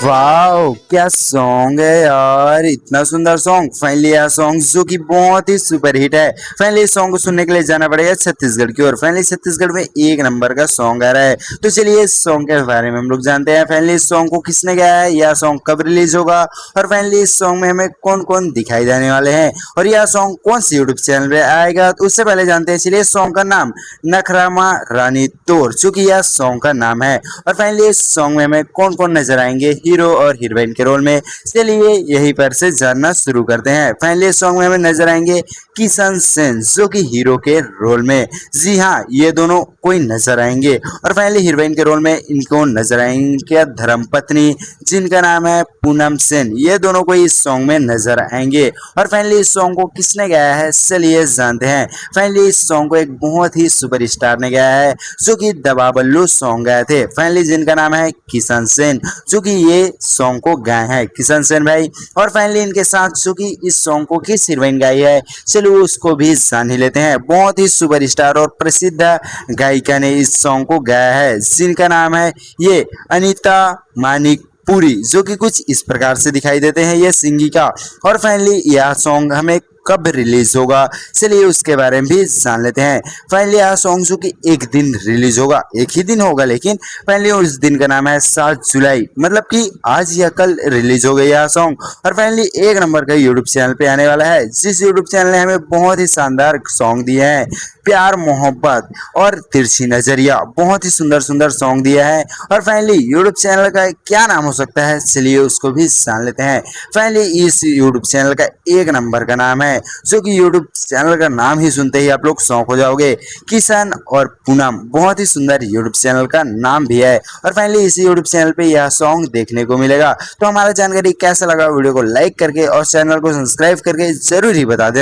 Wow क्या song है यार, इतना सुंदर सॉन्ग। फाइनली यह सॉन्ग जो कि बहुत ही सुपर हिट है। फाइनली इस सॉन्ग को सुनने के लिए जाना पड़ेगा छत्तीसगढ़ की ओर। फाइनली छत्तीसगढ़ में एक नंबर का सॉन्ग आ रहा है, तो चलिए इस सॉन्ग के बारे में हम लोग जानते हैं। फाइनली इस सॉन्ग को किसने गाया है, यह सॉन्ग कब रिलीज होगा और फाइनली इस सॉन्ग में हमें कौन कौन दिखाई देने वाले हैं और यह सॉन्ग कौन सी यूट्यूब चैनल पे आएगा, तो उससे पहले जानते हैं। चलिए इस सॉन्ग का नाम नखरामा रानी तोर, चूंकि यह सॉन्ग का नाम है। और फाइनली इस सॉन्ग में हमें कौन कौन नजर आएंगे हीरो और हीरोइन के रोल में, चलिए यही पर से जानना शुरू करते हैं। फाइनली इस सॉन्ग में हमें नजर आएंगे किशन सेन जो कि हीरो के रोल में। जी हाँ, ये दोनों कोई नजर आएंगे। और फाइनली हीरोइन के रोल में इनको नजर आएंगे धर्मपत्नी जिनका नाम है पूनम सेन, ये दोनों को इस सॉन्ग में नजर आएंगे। और फाइनली इस सॉन्ग को किसने गाया है, चलिए जानते हैं। फाइनली इस सॉन्ग को एक बहुत ही सुपरस्टार ने गाया है जो कि दबा बल्लू सॉन्ग गाए थे। फाइनली जिनका नाम है किशन सेन, जो कि ये सॉन्ग को गाए हैं किशन सेन भाई। और फाइनली इनके साथ जो कि इस सॉन्ग को किस हीरोइन गाई है, चलो उसको भी जान ही लेते हैं। बहुत ही सुपरस्टार और प्रसिद्ध गायिका ने इस सॉन्ग को गाया है जिनका नाम है ये अनीता मानिक पुरी, जो कि कुछ इस प्रकार से दिखाई देते हैं ये सिंगिका। और फाइनली यह सॉन्ग हमें कब रिलीज होगा, चलिए उसके बारे में भी जान लेते हैं। फाइनली यह सॉन्ग जो कि एक दिन रिलीज होगा, एक ही दिन होगा, लेकिन फाइनली उस दिन का नाम है 7 जुलाई, मतलब कि आज या कल रिलीज हो गया यह सॉन्ग। और फाइनली एक नंबर का यूट्यूब चैनल पे आने वाला है, जिस यूट्यूब चैनल ने हमें बहुत ही शानदार सॉन्ग दिए हैं, प्यार मोहब्बत और तिरछी नजरिया, बहुत ही सुंदर सुंदर सॉन्ग दिया है। और फाइनली यूट्यूब चैनल का क्या नाम हो सकता है, चलिए उसको भी जान लेते हैं। फाइनली इस यूट्यूब चैनल का एक नंबर का नाम है, जो कि यूट्यूब चैनल का नाम ही सुनते ही आप लोग शौक हो जाओगे, किशन और पूनम, बहुत ही सुंदर यूट्यूब चैनल का नाम भी है। और फाइनली इसी यूट्यूब चैनल पे यह सॉन्ग देखने को मिलेगा। तो हमारा जानकारी कैसा लगा, वीडियो को लाइक करके और चैनल को सब्सक्राइब करके जरूर ही बता देना।